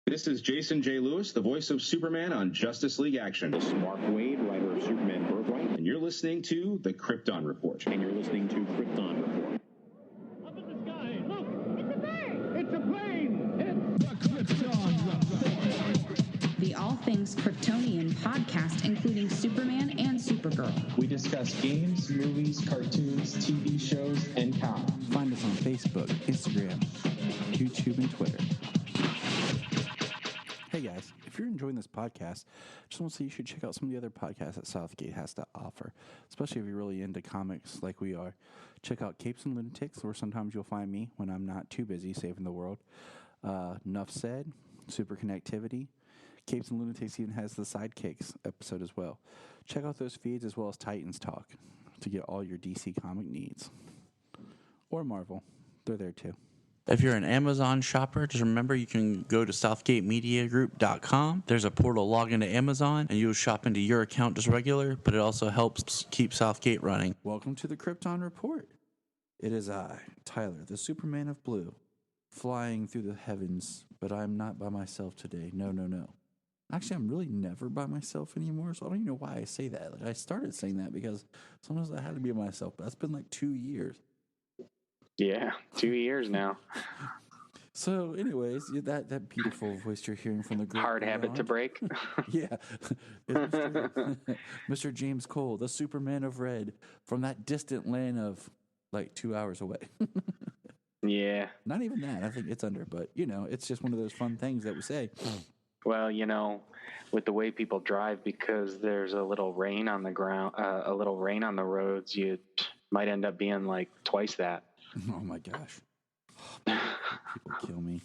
This is Jason J. Lewis, the voice of Superman on Justice League Action. This is Mark Waid, writer of Superman Bloodlines. And you're listening to the Krypton Report. And you're listening to Krypton Report. Up in the sky, look! It's a bird! It's a plane! It's the Krypton Report! The All Things Kryptonian podcast, including Superman and Supergirl. We discuss games, movies, cartoons, TV shows, and comics. Find us on Facebook, Instagram, YouTube, and Twitter. Hey guys, if you're enjoying this podcast, just want to say you should check out some of the other podcasts that Southgate has to offer, especially if you're really into comics like we are. Check out Capes and Lunatics, where sometimes you'll find me when I'm not too busy saving the world. Nuff Said, Super Connectivity. Capes and Lunatics even has the Sidekicks episode as well. Check out those feeds as well as Titans Talk to get all your DC comic needs. Or Marvel. They're there too. If you're an Amazon shopper, just remember you can go to southgatemediagroup.com. There's a portal, log into Amazon, and you'll shop into your account just regular, but it also helps keep Southgate running. Welcome to the Krypton Report. It is I, Tyler, the Superman of Blue, flying through the heavens, but I'm not by myself today. No. Actually, I'm really never by myself anymore, so I don't even know why I say that. Like, I started saying that because sometimes I had to be by myself, but that's been like 2 years. Yeah, 2 years now. So, anyways, that beautiful voice you're hearing from the group. Hard habit to break. Yeah. Mr. James Cole, the Superman of Red, from that distant land of like 2 hours away. Yeah. Not even that. I think it's under, but, it's just one of those fun things that we say. Well, with the way people drive, because there's a little rain on the ground, a little rain on the roads, you might end up being like twice that. Oh my gosh. People kill me.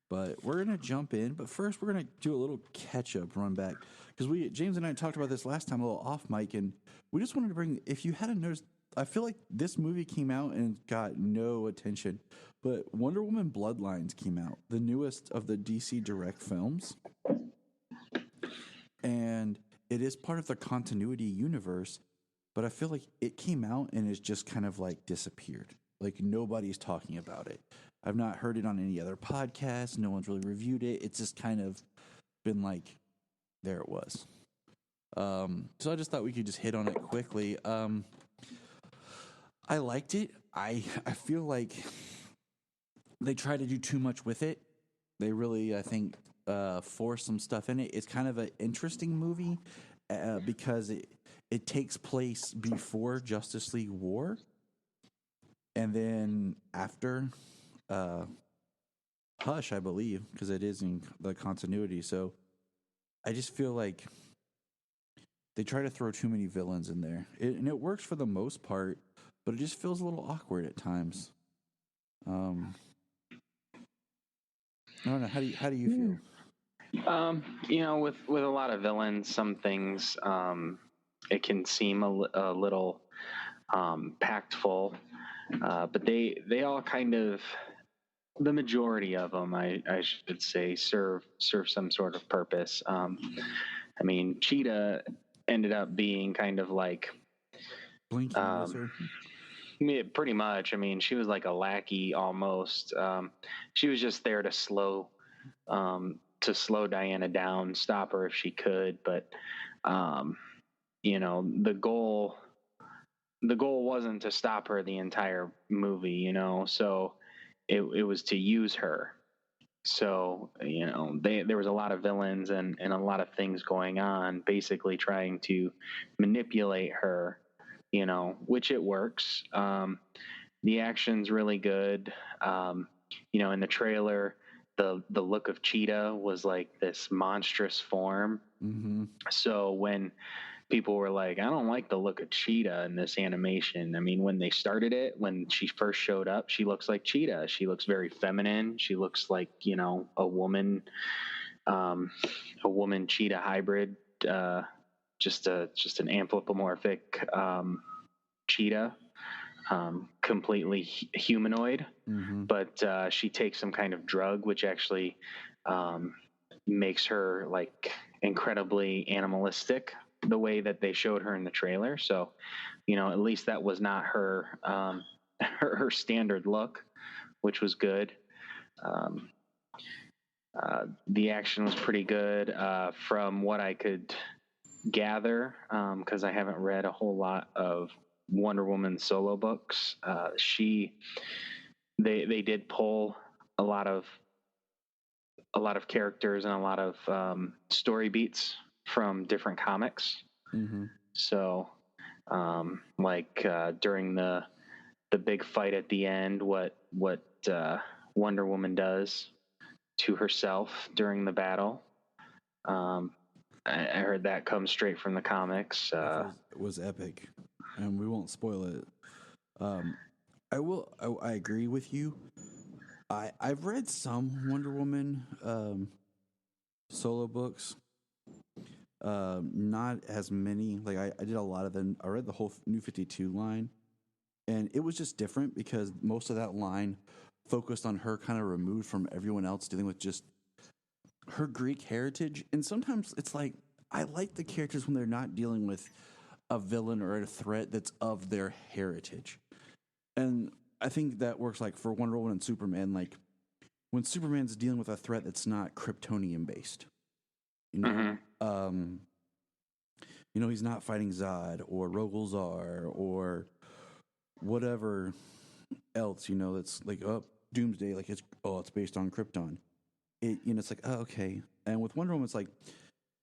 But we're going to jump in. But first, we're going to do a little catch-up run back. Because James and I talked about this last time, a little off mic, and we just wanted to bring, if you hadn't noticed, I feel like this movie came out and got no attention. But Wonder Woman Bloodlines came out, the newest of the DC Direct films. And it is part of the continuity universe. But I feel like it came out and it's just kind of like disappeared. Like, nobody's talking about it. I've not heard it on any other podcast. No one's really reviewed it. It's just kind of been like, there it was. So I just thought we could just hit on it quickly. I liked it. I feel like they try to do too much with it. They really, I think, force some stuff in it. It's kind of an interesting movie because it takes place before Justice League War. And then after Hush, I believe, because it is in the continuity. So I just feel like they try to throw too many villains in there. And it works for the most part, but it just feels a little awkward at times. I don't know. How do you feel? With a lot of villains, some things it can seem a little packed full. But they all kind of, the majority of them, I should say, serve some sort of purpose. Cheetah ended up being kind of like Blinky Wizard. Pretty much. She was like a lackey almost. She was just there to slow Diana down, stop her if she could. But the goal wasn't to stop her the entire movie, so it was to use her. So, there was a lot of villains and a lot of things going on, basically trying to manipulate her, which it works. The action's really good. In the trailer, the look of Cheetah was like this monstrous form. Mm-hmm. So when people were like, I don't like the look of Cheetah in this animation. When they started it, when she first showed up, she looks like Cheetah. She looks very feminine. She looks like, a woman Cheetah hybrid, just an anthropomorphic Cheetah, completely humanoid. Mm-hmm. But she takes some kind of drug, which actually makes her like incredibly animalistic, the way that they showed her in the trailer. So, at least that was not her her standard look, which was good. The action was pretty good from what I could gather, because I haven't read a whole lot of Wonder Woman solo books. They did pull a lot of characters and a lot of story beats from different comics. Mm-hmm. So, during the big fight at the end, what Wonder Woman does to herself during the battle. I heard that comes straight from the comics. It was epic, and we won't spoil it. I agree with you. I've read some Wonder Woman solo books. Not as many. Like I did a lot of them. I read the whole New 52 line, and it was just different because most of that line focused on her kind of removed from everyone else, dealing with just her Greek heritage. And sometimes it's like, I like the characters when they're not dealing with a villain or a threat that's of their heritage. And I think that works like for Wonder Woman and Superman, like when Superman's dealing with a threat that's not Kryptonian based. You know, he's not fighting Zod or Rogol Zar or whatever else, that's like, Doomsday, like it's based on Krypton. It's like, okay. And with Wonder Woman, it's like,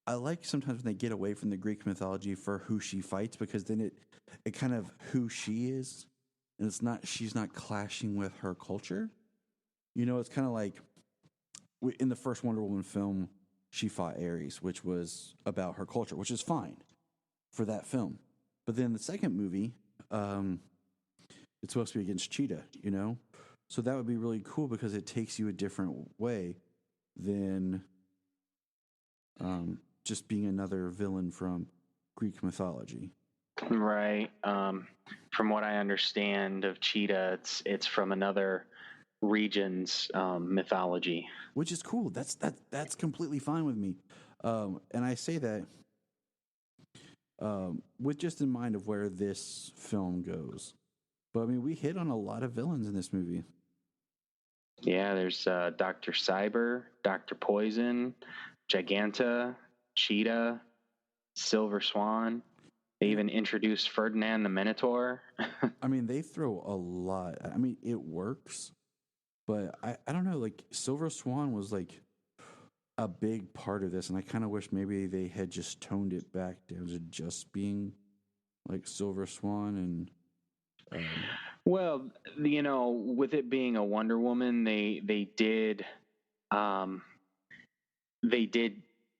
I like sometimes when they get away from the Greek mythology for who she fights, because then it kind of who she is, and she's not clashing with her culture. It's kind of like in the first Wonder Woman film, she fought Ares, which was about her culture, which is fine for that film. But then the second movie, it's supposed to be against Cheetah, So that would be really cool because it takes you a different way than just being another villain from Greek mythology. Right. From what I understand of Cheetah, it's from another region's mythology, which is cool. That's completely fine with me. And I say that with just in mind of where this film goes. But I mean, we hit on a lot of villains in this movie. Yeah, there's Dr. Cyber, Dr. Poison, Giganta, Cheetah, Silver Swan. They even introduced Ferdinand the Minotaur. I mean, they throw a lot. I mean, it works. But I don't know, like Silver Swan was like a big part of this, and I kind of wish maybe they had just toned it back down to just being like Silver Swan and. Well, with it being a Wonder Woman, they did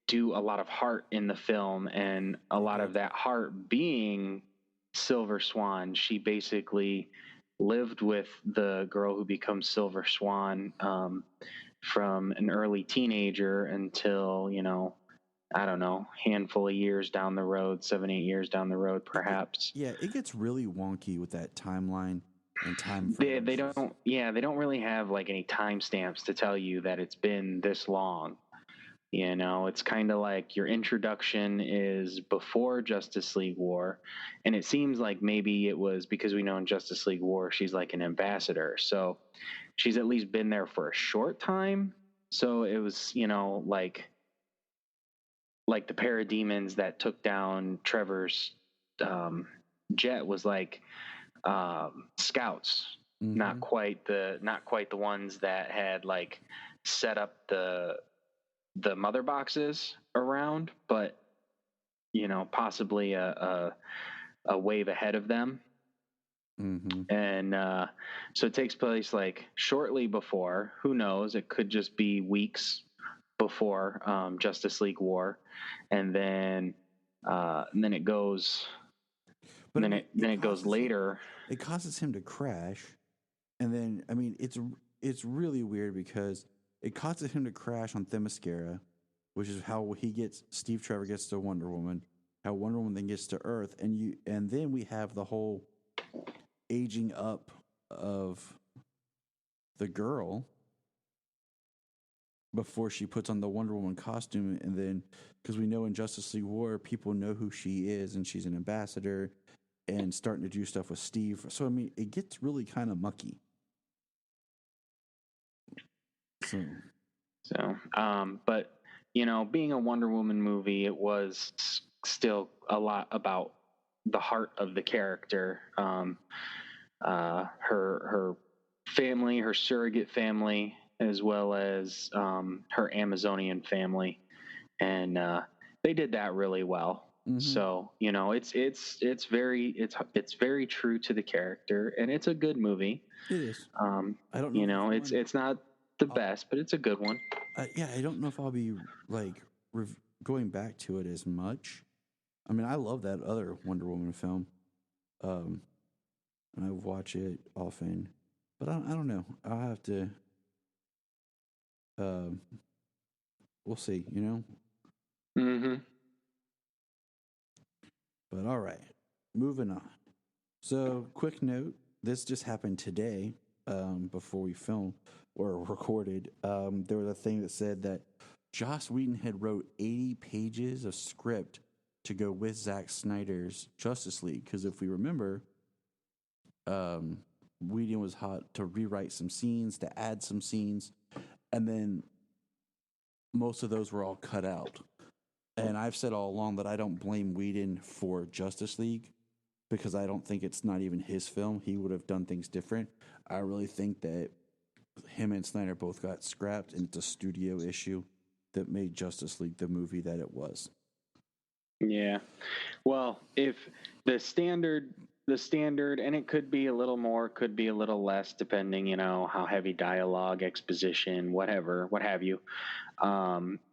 do a lot of heart in the film, and a lot of that heart being Silver Swan. She basically lived with the girl who becomes Silver Swan from an early teenager until, I don't know, handful of years down the road, 7-8 years down the road, perhaps. It gets really wonky with that timeline and time frame. They don't really have like any timestamps to tell you that it's been this long. It's kind of like your introduction is before Justice League War, and it seems like maybe it was because we know in Justice League War she's like an ambassador, so she's at least been there for a short time. So it was, like the parademons that took down Trevor's jet was like scouts, not quite the ones that had like set up the mother boxes around, but possibly a wave ahead of them. And so it takes place like shortly before, who knows, it could just be weeks before Justice League War, and then it goes it goes later. It causes him to crash, and then I mean it's really weird because it causes him to crash on Themyscira, which is how Steve Trevor gets to Wonder Woman, how Wonder Woman then gets to Earth, and then we have the whole aging up of the girl before she puts on the Wonder Woman costume, and then because we know in Justice League War people know who she is and she's an ambassador and starting to do stuff with Steve. So I mean it gets really kind of mucky. So So, but being a Wonder Woman movie, it was still a lot about the heart of the character, her family, her surrogate family, as well as her Amazonian family, and they did that really well. Mm-hmm. So it's very true to the character, and it's a good movie. It is. I don't know. It's not the best, but it's a good one. Yeah, I don't know if I'll be like going back to it as much. I mean, I love that other Wonder Woman film, and I watch it often. But I don't know. I'll have to. We'll see. Mm-hmm. But all right, moving on. So, quick note: this just happened today. Before we filmed or recorded, there was a thing that said that Joss Whedon had wrote 80 pages of script to go with Zack Snyder's Justice League. Because if we remember, Whedon was hot to rewrite some scenes, to add some scenes, and then most of those were all cut out. And I've said all along that I don't blame Whedon for Justice League because I don't think it's not even his film. He would have done things different. I really think that him and Snyder both got scrapped, and it's a studio issue that made Justice League the movie that it was. Yeah. Well, if the standard, and it could be a little more, could be a little less, depending, how heavy dialogue, exposition, what have you.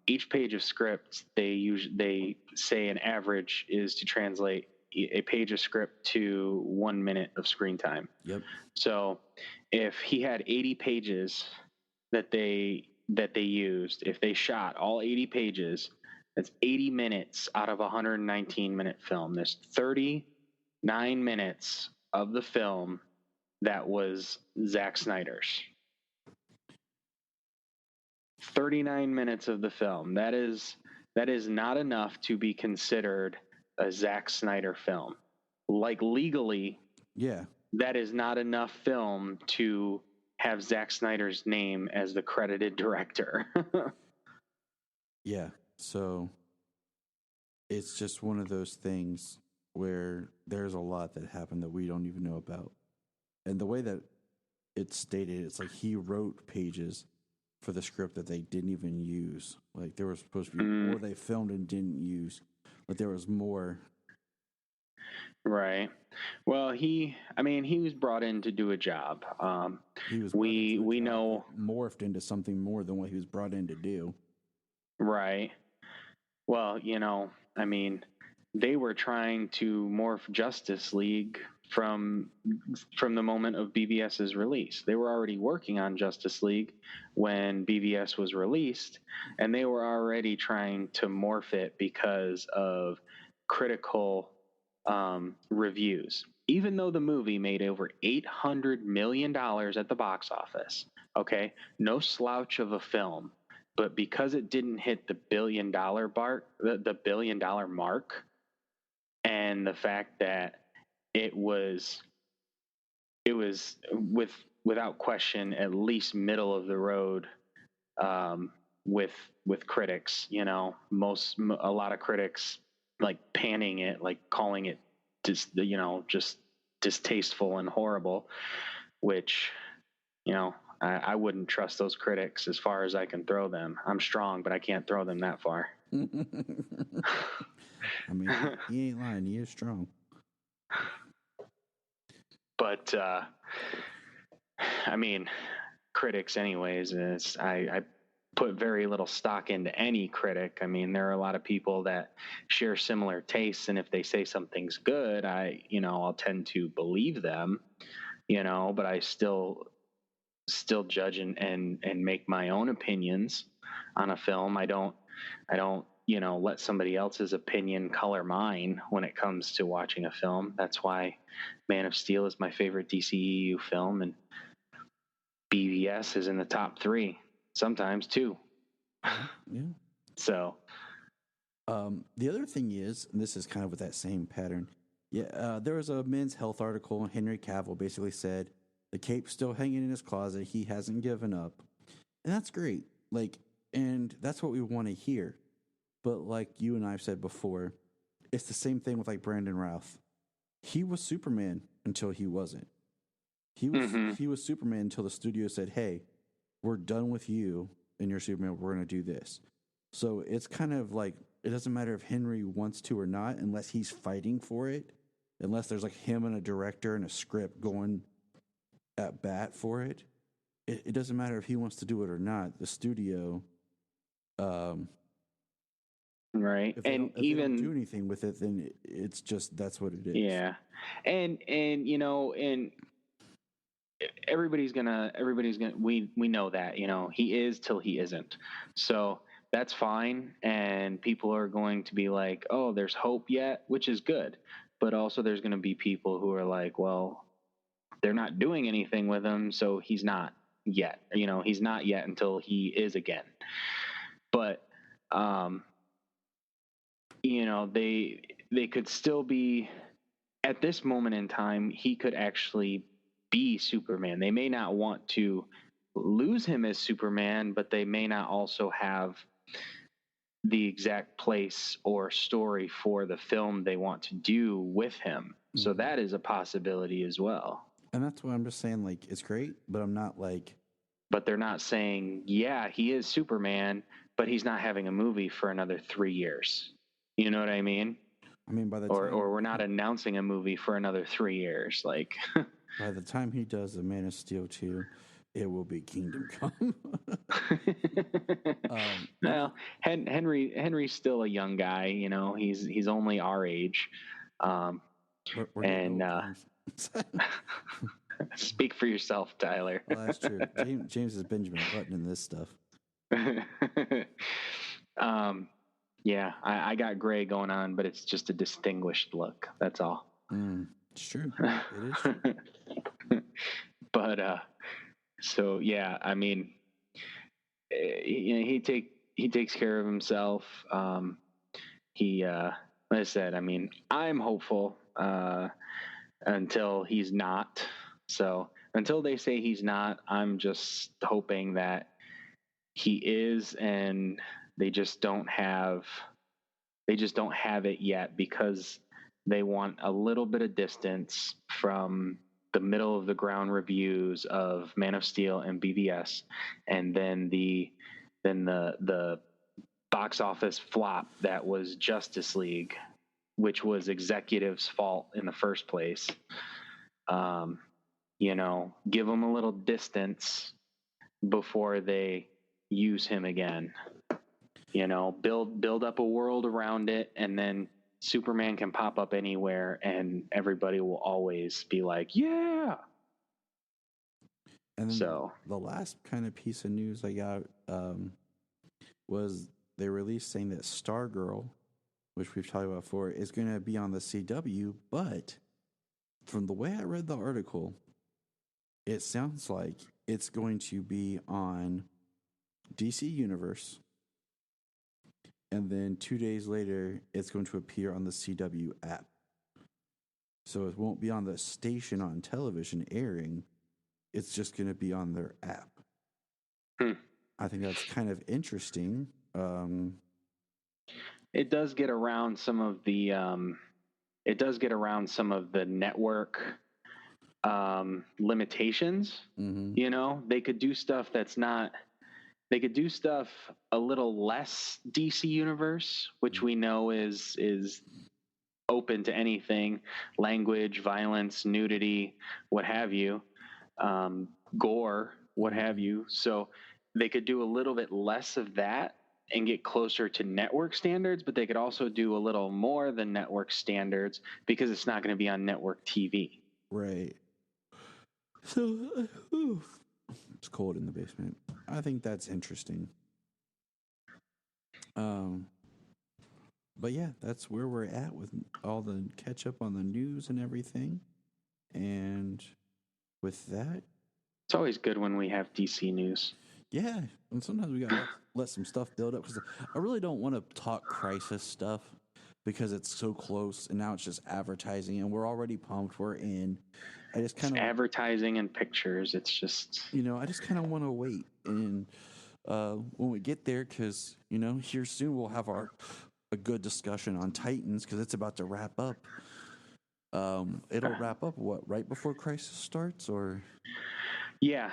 Each page of script, they say an average is to translate a page of script to 1 minute of screen time. Yep. So if he had 80 pages that they used, if they shot all 80 pages, that's 80 minutes out of a 119-minute film. There's 39 minutes of the film that was Zack Snyder's. 39 minutes of the film. That is not enough to be considered a Zack Snyder film. Like, legally, yeah, that is not enough film to have Zack Snyder's name as the credited director. Yeah. So it's just one of those things where there's a lot that happened that we don't even know about. And the way that it's stated, it's like he wrote pages for the script that they didn't even use. Like, there was supposed to be more they filmed and didn't use. But there was more. Right. Well, he was brought in to do a job. We know, morphed into something more than what he was brought in to do. Right. Well, they were trying to morph Justice League from the moment of BVS's release. They were already working on Justice League when BVS was released, and they were already trying to morph it because of critical reviews. Even though the movie made over $800 million at the box office, okay, no slouch of a film, but because it didn't hit the $1 billion mark, and the fact that it was without question at least middle of the road with critics. A lot of critics like panning it, like calling it just distasteful and horrible, which I wouldn't trust those critics as far as I can throw them. I'm strong, but I can't throw them that far. I mean, he ain't lying. He is strong. But, critics anyways, I put very little stock into any critic. I mean, there are a lot of people that share similar tastes, and if they say something's good, I'll tend to believe them, but I still judge and make my own opinions on a film. I don't let somebody else's opinion color mine when it comes to watching a film. That's why Man of Steel is my favorite DCEU film, and BVS is in the top 3, sometimes 2. Yeah. So, the other thing is, and this is kind of with that same pattern. Yeah, there was a Men's Health article, and Henry Cavill basically said the cape's still hanging in his closet. He hasn't given up, and that's great. Like, And that's what we want to hear. But like you and I have said before, it's the same thing with like Brandon Routh. He was Superman until he wasn't. He was Superman until the studio said, "Hey, we're done with you and your Superman. We're going to do this." So it's kind of like it doesn't matter if Henry wants to or not, unless he's fighting for it, unless there's like him and a director and a script going at bat for it. It doesn't matter if he wants to do it or not. The studio, right, if they don't do anything with it, then it's just that's what it is. Yeah, and you know, and everybody's gonna we know that, you know, he is till he isn't, so that's fine, and people are going to be like, oh, there's hope yet, which is good, but also there's going to be people who are like, well, they're not doing anything with him, so he's not yet, you know, he's not yet until he is again. But you know, they could still be, at this moment in time, he could actually be Superman. They may not want to lose him as Superman, but they may not also have the exact place or story for the film they want to do with him. So that is a possibility as well. And that's why I'm just saying, like, it's great, but I'm not like... But they're not saying, yeah, he is Superman, but he's not having a movie for another 3 years. You know what I mean? I mean, by the or time... Or we're not announcing a movie for another 3 years. Like... By the time he does The Man of Steel 2, it will be Kingdom Come. Well, Henry's still a young guy. You know, he's only our age. We're Speak for yourself, Tyler. Well, that's true. James is Benjamin Button in this stuff. Yeah, I got gray going on, but it's just a distinguished look. That's all. It's true. It is true. But so yeah, I mean, you know, he takes care of himself. Like I said, I mean, I'm hopeful until he's not. So until they say he's not, I'm just hoping that he is, and they just don't have it yet because they want a little bit of distance from the middle of the ground reviews of Man of Steel and BVS, and then the box office flop that was Justice League, which was executives' fault in the first place. You know, give him a little distance before they use him again. You know, build up a world around it, and then Superman can pop up anywhere and everybody will always be like, yeah. And then so the last kind of piece of news I got was they released saying that Stargirl, which we've talked about before, is going to be on the CW, but from the way I read the article, it sounds like it's going to be on DC Universe. And then 2 days later, it's going to appear on the CW app. So it won't be on the station on television airing. It's just going to be on their app. I think that's kind of interesting. It does get around some of the network limitations. You know, they could do stuff that's not. They could do stuff a little less DC Universe, which we know is open to anything, language, violence, nudity, what have you, gore, what have you. So they could do a little bit less of that and get closer to network standards, but they could also do a little more than network standards because it's not going to be on network TV. Right. So, it's cold in the basement. I think that's interesting. But yeah, that's where we're at with all the catch up on the news and everything. And with that, it's always good when we have DC news. Yeah, and sometimes we gotta let some stuff build up because I really don't want to talk crisis stuff because it's so close, and now it's just advertising, and we're already pumped. We're in. I just kind of advertising and pictures. It's just, you know, I just kind of want to wait, and when we get there, because here soon we'll have a good discussion on Titans because it's about to wrap up. It'll wrap up right before Crisis starts, or Yeah,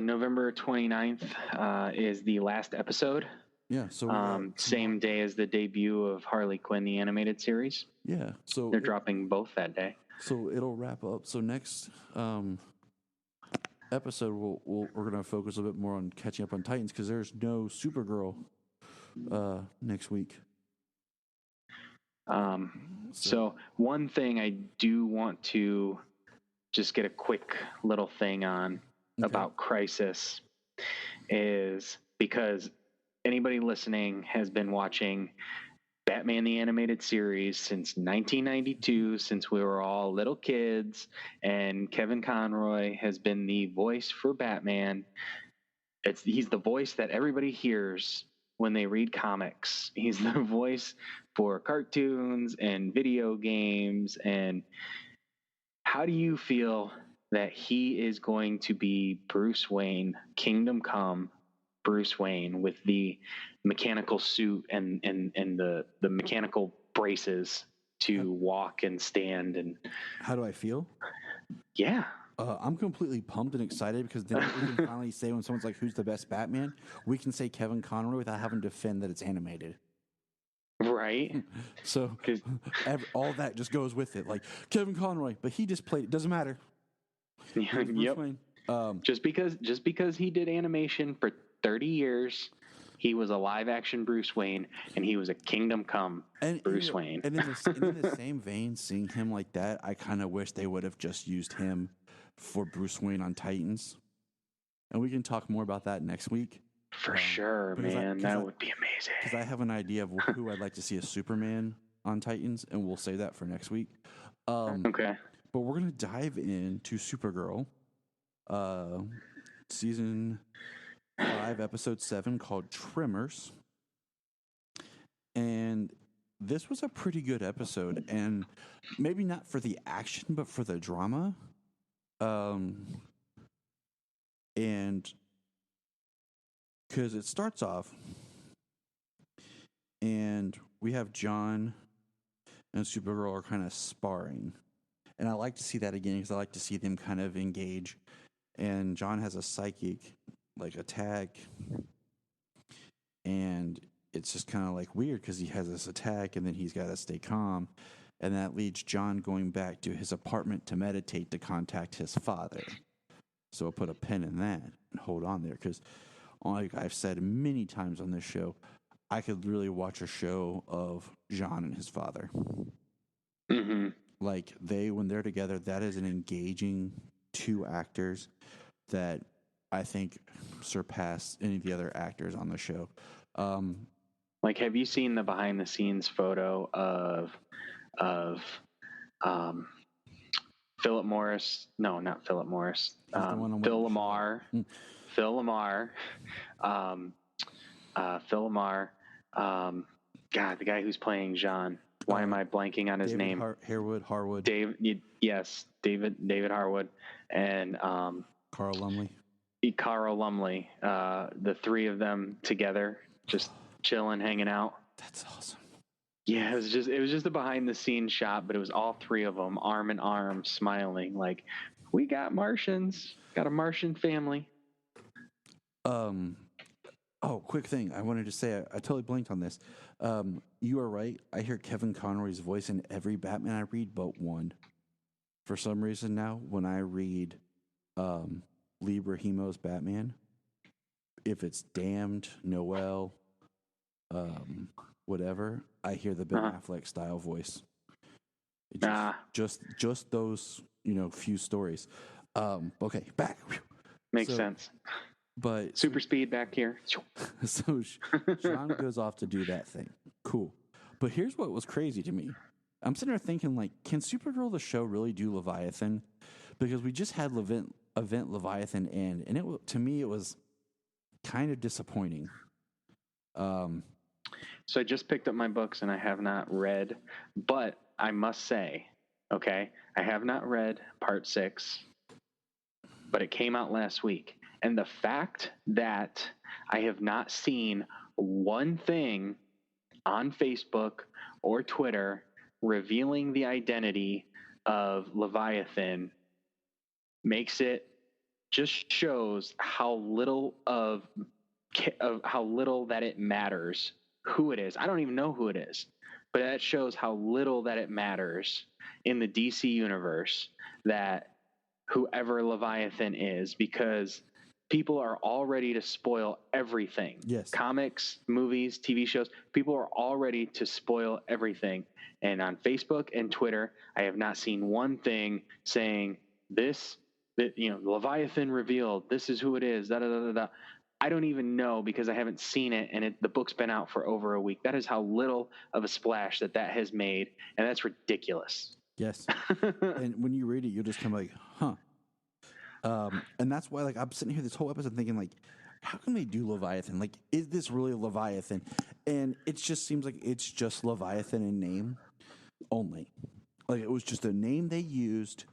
November 29th is the last episode. yeah. So same day as the debut of Harley Quinn, the animated series. yeah. So They're dropping both that day. So it'll wrap up. So next episode, we're gonna focus a bit more on catching up on Titans because there's no Supergirl next week. So one thing I do want to just get a quick little thing on about Crisis is because anybody listening has been watching Batman the Animated Series since 1992, since we were all little kids, and Kevin Conroy has been the voice for Batman. He's the voice that everybody hears when they read comics. He's the voice for cartoons and video games. And how do you feel that he is going to be Bruce Wayne, Kingdom Come Bruce Wayne, with the mechanical suit and the mechanical braces to walk and stand? And how do I feel? Yeah. I'm completely pumped and excited because then we can finally say when someone's like, who's the best Batman? We can say Kevin Conroy without having to defend that it's animated. Right. So all that just goes with it. Like Kevin Conroy, but he just played it. Doesn't matter. Yep. Just because he did animation for 30 years, he was a live action Bruce Wayne, and he was a Kingdom Come Bruce Wayne. And in the same vein, seeing him like that, I kind of wish they would have just used him for Bruce Wayne on Titans. And we can talk more about that next week. For sure, man. That would be amazing. Because I have an idea of who I'd like to see as Superman on Titans, and we'll say that for next week. Okay. But we're going to dive into Supergirl, season 5, episode 7, called Tremors. And this was a pretty good episode, and maybe not for the action, but for the drama. And because it starts off, and we have John and Supergirl are kind of sparring. And I like to see that again because I like to see them kind of engage. And John has a psychic, like, attack. And it's just kind of, like, weird because he has this attack and then he's got to stay calm. And that leads John going back to his apartment to meditate to contact his father. So I'll put a pin in that and hold on there because, like I've said many times on this show, I could really watch a show of John and his father. Mm-hmm. Like, when they're together, that is an engaging two actors that I think surpass any of the other actors on the show. Like, have you seen the behind-the-scenes photo of Philip Morris? No, not Philip Morris. Phil Lamar. Phil Lamar. Phil Lamar. God, the guy who's playing John. Why am I blanking on his name? Harwood. David Harwood, and Carl Lumley. The three of them together, just chilling, hanging out. That's awesome. Yeah, it was just a behind the scenes shot, but it was all three of them, arm in arm, smiling, like, we got Martians, got a Martian family. Oh, quick thing. I wanted to say, I totally blanked on this. You are right. I hear Kevin Conroy's voice in every Batman I read but one. For some reason now, when I read Lee Brahimo's Batman, if it's Damned, Noel, whatever, I hear the Ben Affleck style voice. Just those, few stories. Okay, back. Makes sense. But super speed back here. So Sean goes off to do that thing. Cool. But here's what was crazy to me. I'm sitting there thinking, like, can Supergirl the show really do Leviathan? Because we just had event Leviathan end, and to me it was kind of disappointing. So I just picked up my books and I have not read, but I must say, okay, I have not read part 6, but it came out last week. And the fact that I have not seen one thing on Facebook or Twitter revealing the identity of Leviathan just shows how little how little that it matters who it is. I don't even know who it is, but that shows how little that it matters in the DC universe that whoever Leviathan is, because people are all ready to spoil everything. Yes. Comics, movies, TV shows, people are all ready to spoil everything. And on Facebook and Twitter, I have not seen one thing saying Leviathan revealed, this is who it is, da da da da da. I don't even know because I haven't seen it, and the book's been out for over a week. That is how little of a splash that has made, and that's ridiculous. Yes. And when you read it, you'll just kind of like, huh. And that's why, like, I'm sitting here this whole episode thinking, like, how can they do Leviathan? Like, is this really Leviathan? And it just seems like it's just Leviathan in name only. Like, it was just a name they used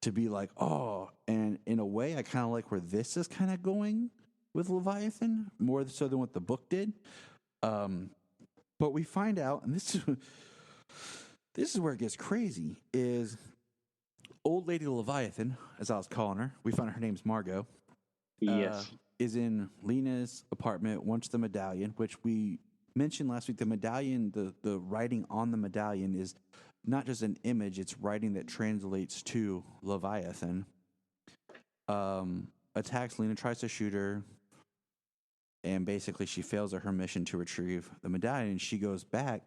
to be like, oh, and in a way, I kind of like where this is kind of going with Leviathan, more so than what the book did. But we find out, and this is where it gets crazy, is old lady Leviathan, as I was calling her, we found her name's Margot. Yes. Is in Lena's apartment, wants the medallion, which we mentioned last week. The medallion, the writing on the medallion is not just an image, it's writing that translates to Leviathan. Attacks Lena, tries to shoot her, and basically she fails at her mission to retrieve the medallion. She goes back,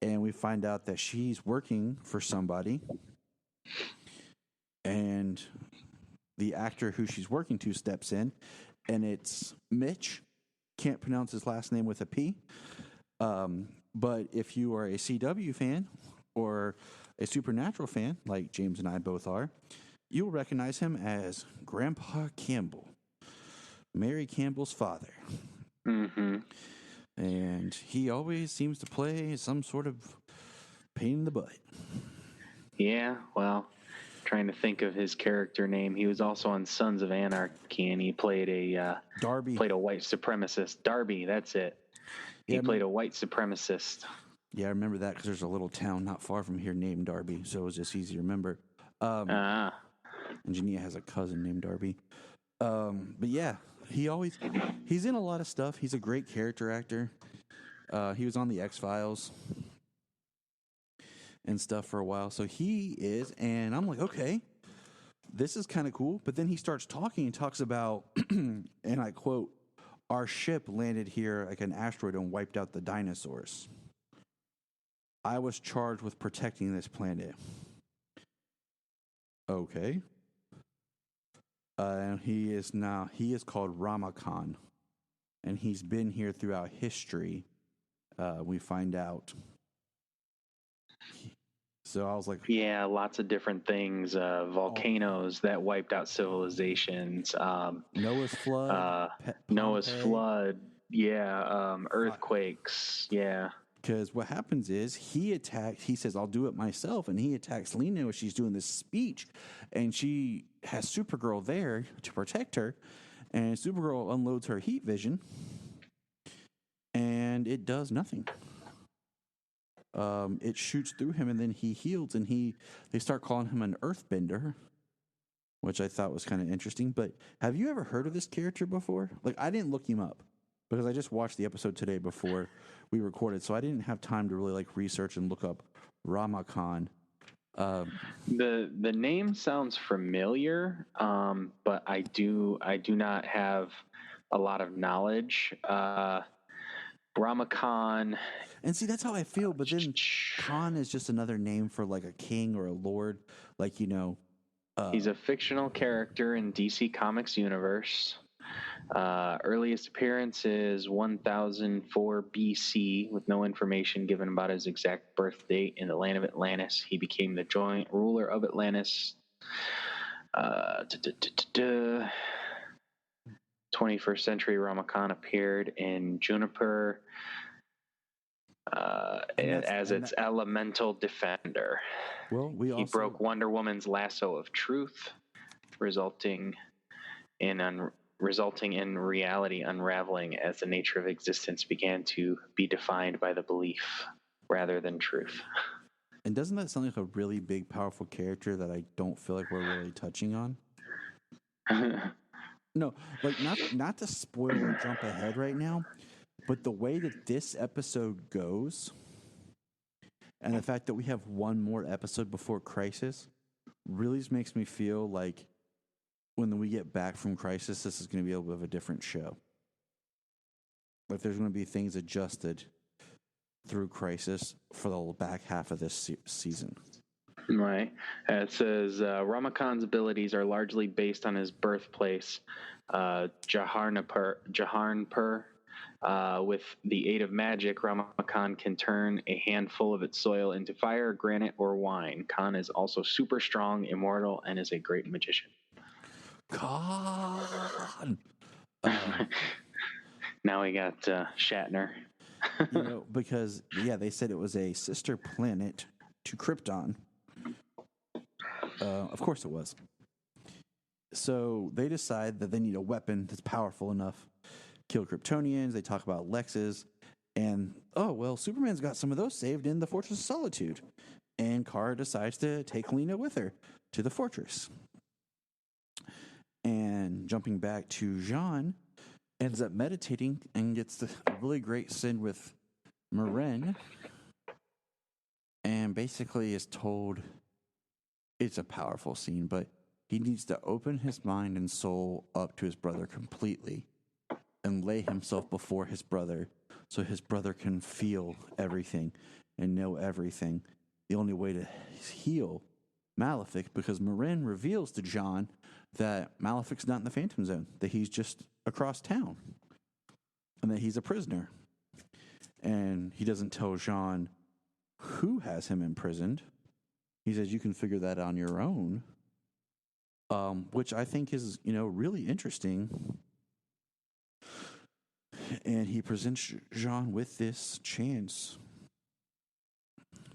and we find out that she's working for somebody, and the actor who she's working to steps in, and it's Mitch. Can't pronounce his last name with a P. But if you are a CW fan or a Supernatural fan, like James and I both are, you'll recognize him as Grandpa Campbell, Mary Campbell's father. Mm-hmm. And he always seems to play some sort of pain in the butt. Yeah, well, trying to think of his character name. He was also on Sons of Anarchy, and he played Darby. Played a white supremacist. Darby, that's it. He played a white supremacist. Yeah, I remember that because there's a little town not far from here named Darby, so it was just easy to remember. And Junia has a cousin named Darby. But yeah, he's in a lot of stuff. He's a great character actor. He was on the X-Files and stuff for a while. So he is, and I'm like, okay, this is kind of cool. But then he starts talking and talks about, and I quote, our ship landed here like an asteroid and wiped out the dinosaurs. I was charged with protecting this planet. Okay. And he is called Ramakhan, and he's been here throughout history. We find out. So I was like, yeah, lots of different things. Volcanoes that wiped out civilizations. Noah's flood. Flood. Yeah. Earthquakes. Yeah. Because what happens is he says, I'll do it myself. And he attacks Lena when she's doing this speech. And she has Supergirl there to protect her. And Supergirl unloads her heat vision. And it does nothing. It shoots through him, and then he heals, and they start calling him an earthbender, which I thought was kind of interesting. But have you ever heard of this character before? Like, I didn't look him up because I just watched the episode today before we recorded, so I didn't have time to really like research and look up Ramakhan. The name sounds familiar, but I do not have a lot of knowledge. Ramakhan. And see, that's how I feel. But then Khan is just another name for like a king or a lord. Like, he's a fictional character in DC Comics universe. Earliest appearance is 1004 BC, with no information given about his exact birth date in the land of Atlantis. He became the joint ruler of Atlantis. 21st century Ramakhan appeared in Juniper as its elemental defender. Well, he broke Wonder Woman's lasso of truth, resulting in resulting in reality unraveling as the nature of existence began to be defined by the belief rather than truth. And doesn't that sound like a really big, powerful character that I don't feel like we're really touching on? No, like not to spoil or jump ahead right now, but the way that this episode goes, and the fact that we have one more episode before Crisis, really makes me feel like when we get back from Crisis, this is going to be a bit of a different show. Like there's going to be things adjusted through Crisis for the back half of this season. Right. It says Ramakant's abilities are largely based on his birthplace, Jaharnapur. With the aid of magic, Ramakant can turn a handful of its soil into fire, granite, or wine. Khan is also super strong, immortal, and is a great magician. Khan! Now we got Shatner. Because, they said it was a sister planet to Krypton. Of course it was. So they decide that they need a weapon that's powerful enough to kill Kryptonians. They talk about Lexes. And, Superman's got some of those saved in the Fortress of Solitude. And Kara decides to take Lena with her to the fortress. And jumping back to Jean, ends up meditating and gets a really great scene with Maren. And basically is told, it's a powerful scene, but he needs to open his mind and soul up to his brother completely and lay himself before his brother so his brother can feel everything and know everything. The only way to heal Malefic, because Maren reveals to John that Malefic's not in the Phantom Zone, that he's just across town, and that he's a prisoner. And he doesn't tell Jean who has him imprisoned. He says, you can figure that on your own, which I think is, really interesting. And he presents Jean with this chance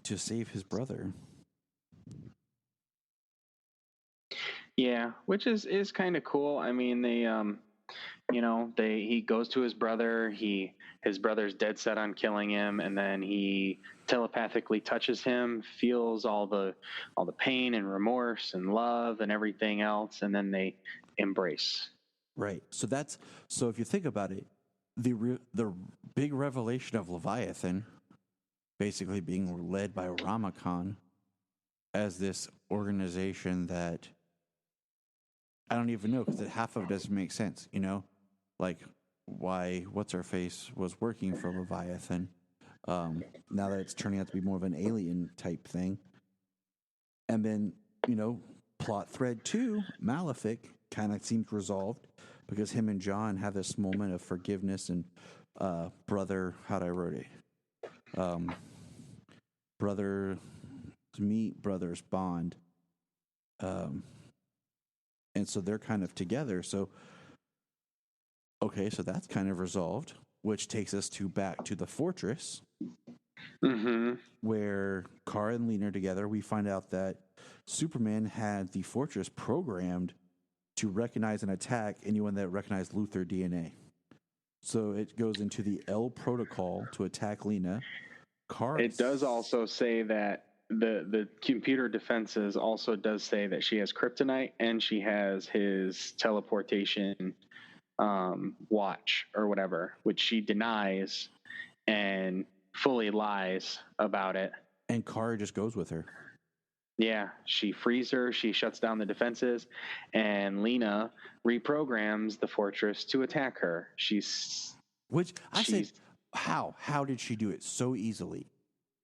to save his brother. Yeah, which is kind of cool. I mean, he goes to his brother. His brother's dead set on killing him, and then he telepathically touches him, feels all the pain and remorse and love and everything else, and then they embrace. Right. So if you think about it, the big revelation of Leviathan basically being led by Ramakant as this organization that I don't even know, because half of it doesn't make sense, like why What's-Her-Face was working for Leviathan. Now that it's turning out to be more of an alien type thing. And then, plot thread 2, Malefic kind of seems resolved because him and John have this moment of forgiveness and brother, how'd I wrote it? Brother to meet brothers bond. And so they're kind of together. So, so that's kind of resolved, which takes us back to the fortress, where Kara and Lena are together. We find out that Superman had the fortress programmed to recognize and attack anyone that recognized Luthor DNA. So it goes into the L protocol to attack Lena. It does also say that the computer defenses also does say that she has kryptonite and she has his teleportation watch or whatever, which she denies and fully lies about it. And Kara just goes with her. Yeah, she frees her, she shuts down the defenses, and Lena reprograms the fortress to attack her. How did she do it so easily?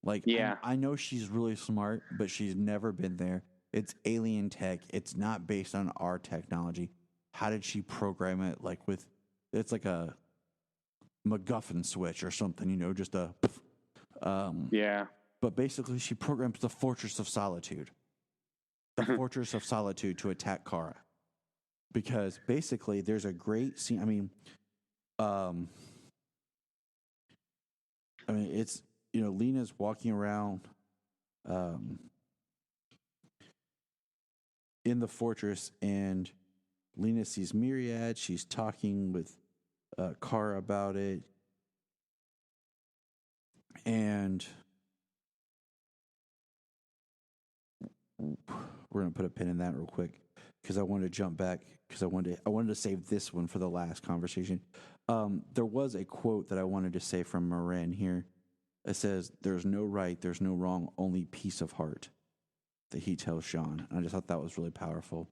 Like, yeah. I know she's really smart, but she's never been there. It's alien tech. It's not based on our technology. How did she program it? Like it's like a MacGuffin switch or something, just a. Yeah. But basically, she programs the Fortress of Solitude. The Fortress of Solitude to attack Kara. Because basically, there's a great scene. I mean, it's, Lena's walking around in the fortress, and Lena sees Myriad. She's talking with Kara about it. And we're going to put a pin in that real quick because I wanted to jump back because I wanted to save this one for the last conversation. There was a quote that I wanted to say from Moran here. It says, "There's no right, there's no wrong, only peace of heart," that he tells Sean. And I just thought that was really powerful.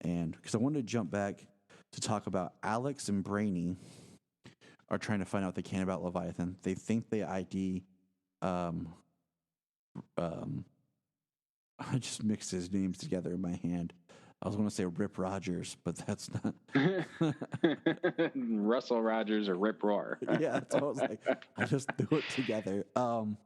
And because I wanted to jump back to talk about Alex and Brainy are trying to find out what they can about Leviathan. They think they ID. I just mixed his names together in my hand. I was going to say Rip Rogers, but that's not. Russell Rogers or Rip Roar. Yeah, that's what I was like. I just threw it together. And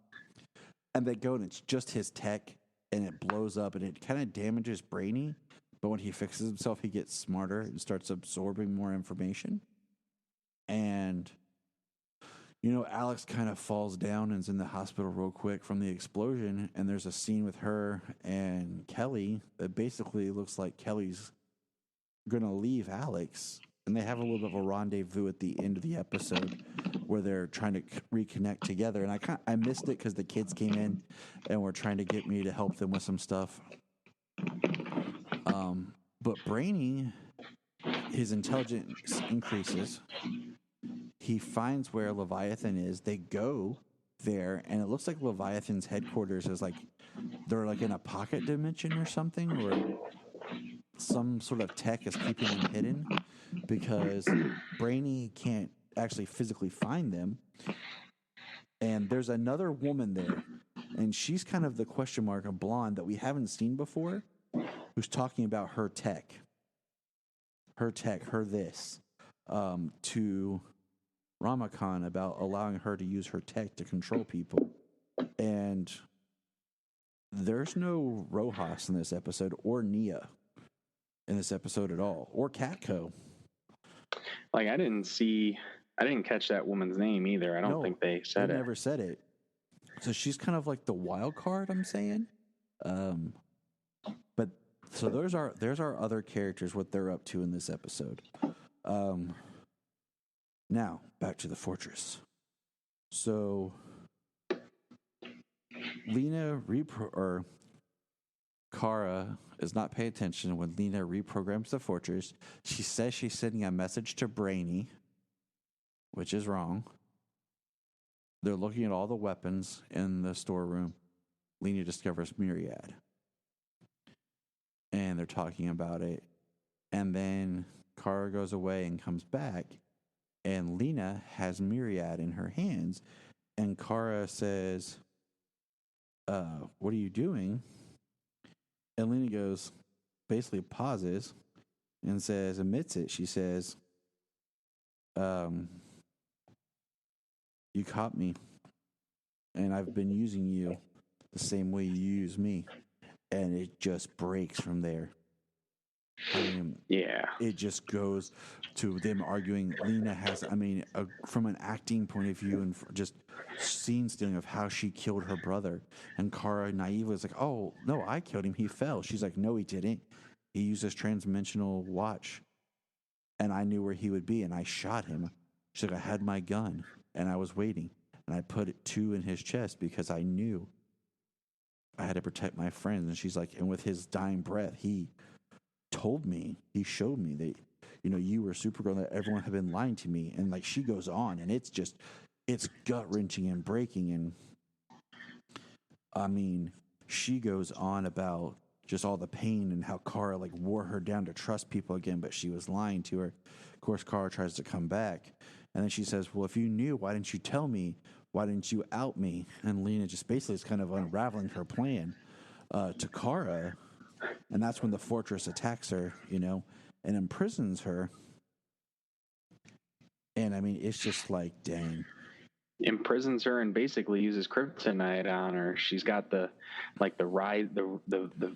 they go, and it's just his tech, and it blows up, and it kind of damages Brainy. But when he fixes himself, he gets smarter and starts absorbing more information. And, Alex kind of falls down and is in the hospital real quick from the explosion. And there's a scene with her and Kelly that basically looks like Kelly's going to leave Alex. And they have a little bit of a rendezvous at the end of the episode where they're trying to reconnect together. And I missed it because the kids came in and were trying to get me to help them with some stuff. But Brainy, his intelligence increases. He finds where Leviathan is. They go there, and it looks like Leviathan's headquarters is they're in a pocket dimension or something, or some sort of tech is keeping them hidden because Brainy can't actually physically find them. And there's another woman there, and she's kind of the question mark, a blonde that we haven't seen before, who's talking about her tech, to Ramakant about allowing her to use her tech to control people. And there's no Rojas in this episode, or Nia in this episode at all, or Catco. I didn't catch that woman's name either. I don't think they said it. They never said it. So she's kind of like the wild card, I'm saying. But so there's our other characters, what they're up to in this episode. Now back to the fortress. So Lena Kara is not paying attention when Lena reprograms the fortress. She says she's sending a message to Brainy, which is wrong. They're looking at all the weapons in the storeroom. Lena discovers Myriad. And they're talking about it. And then Kara goes away and comes back. And Lena has Myriad in her hands. And Kara says, what are you doing? And Lena goes, basically pauses and admits it. She says, you caught me. And I've been using you the same way you use me. And it just breaks from there. Yeah. It just goes to them arguing. Lena has, from an acting point of view and just scene stealing of how she killed her brother. And Kara naively is like, oh, no, I killed him. He fell. She's like, no, he didn't. He used his transdimensional watch. And I knew where he would be, and I shot him. She's like, I had my gun, and I was waiting. And I put 2 in his chest because I knew I had to protect my friends. And she's like, and with his dying breath, he told me, he showed me that, you were Supergirl, that everyone had been lying to me. And she goes on, and it's gut wrenching and breaking. And she goes on about just all the pain and how Kara wore her down to trust people again, but she was lying to her. Of course, Kara tries to come back. And then she says, well, if you knew, why didn't you tell me? Why didn't you out me? And Lena just basically is kind of unraveling her plan to Kara. And that's when the fortress attacks her, and imprisons her. And it's just like, dang. Imprisons her and basically uses kryptonite on her. She's got the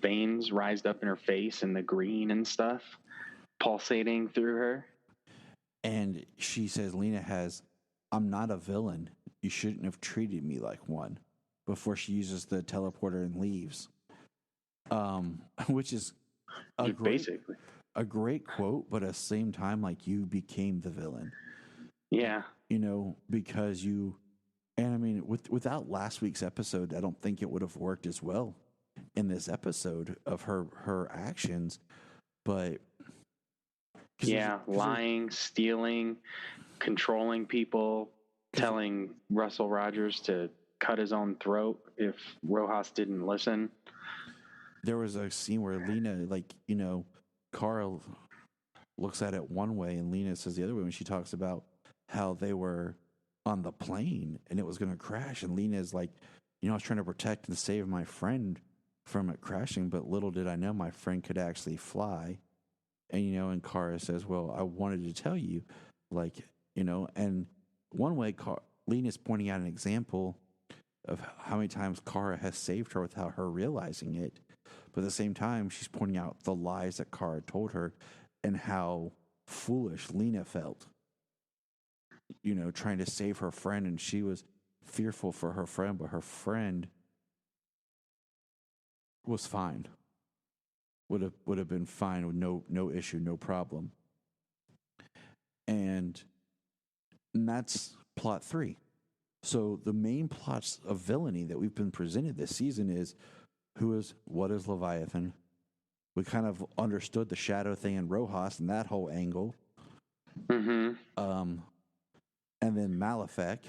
veins rised up in her face and the green and stuff pulsating through her. And she says, I'm not a villain. You shouldn't have treated me like one, before she uses the teleporter and leaves. Which is a great quote, but at the same time, like, you became the villain. Yeah. You know, because you, and I mean, without last week's episode, I don't think it would have worked as well in this episode of her actions. But yeah, lying, stealing, controlling people, telling Russell Rogers to cut his own throat if Rojas didn't listen. There was a scene where Lena, like, you know, Carl looks at it one way and Lena says the other way when she talks about how they were on the plane and it was going to crash. And Lena is like, you know, I was trying to protect and save my friend from it crashing, but little did I know my friend could actually fly. And, you know, and Kara says, well, I wanted to tell you, like, you know, and one way Lena's pointing out an example of how many times Kara has saved her without her realizing it. But at the same time, she's pointing out the lies that Kara told her and how foolish Lena felt, you know, trying to save her friend. And she was fearful for her friend, but her friend was fine. Would have been fine with no issue, no problem. And that's plot 3. So the main plots of villainy that we've been presented this season is what is Leviathan? We kind of understood the shadow thing in Rojas and that whole angle. Mm-hmm. And then Malefic.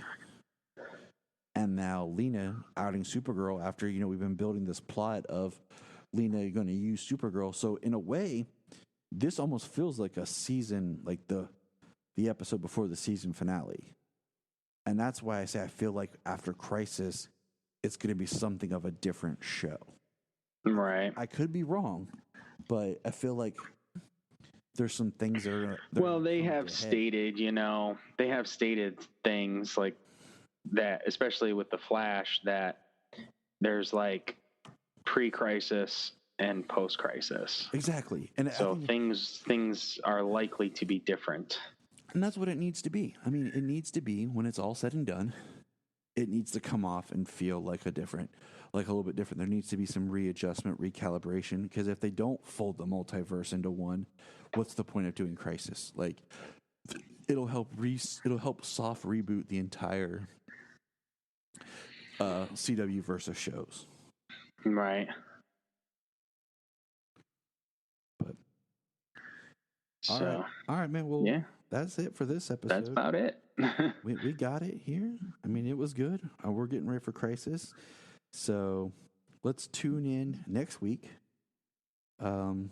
And now Lena outing Supergirl after, you know, we've been building this plot of Lena going to use Supergirl. So in a way, this almost feels like a season, like the episode before the season finale. And that's why I say I feel like after Crisis, it's going to be something of a different show. Right. I could be wrong, but I feel like there's some things that are... Well, they have stated, you know, things like that, especially with the Flash, that there's like pre-crisis and post-crisis. Exactly. And so things are likely to be different. And that's what it needs to be. I mean, it needs to be, when it's all said and done, it needs to come off and feel like a little bit different. There needs to be some readjustment, recalibration, because if they don't fold the multiverse into one, what's the point of doing Crisis? Like, it'll help soft reboot the entire CW versus shows. Right. But all right, man. Well, yeah. That's it for this episode. That's about it. we got it here. I mean, it was good. We're getting ready for Crisis. So let's tune in next week. We're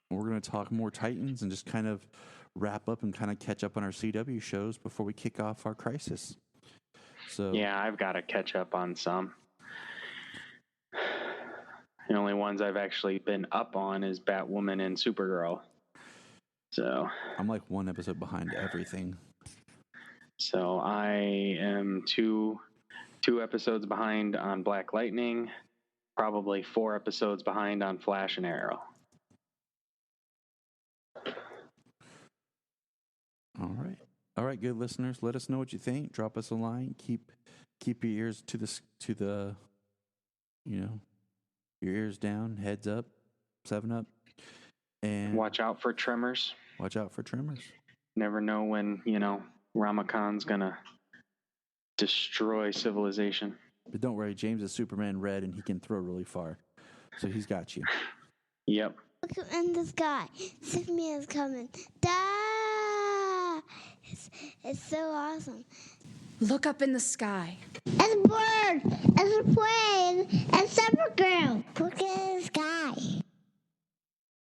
going to talk more Titans and just kind of wrap up and kind of catch up on our CW shows before we kick off our Crisis. So yeah, I've got to catch up on some. The only ones I've actually been up on is Batwoman and Supergirl. So I'm like one episode behind everything. So I am two episodes behind on Black Lightning, probably 4 episodes behind on Flash and Arrow. All right, good listeners. Let us know what you think. Drop us a line. Keep your ears to the you know, your ears down, heads up, 7-Up, and watch out for Tremors. Watch out for Tremors. Never know when, you know, Ramakhan's gonna destroy civilization. But don't worry, James is Superman Red, and he can throw really far, so he's got you. Yep. Look in the sky. Superman is coming. Da! It's so awesome. Look up in the sky. It's a bird. It's a plane. It's Supergirl. Look in the sky.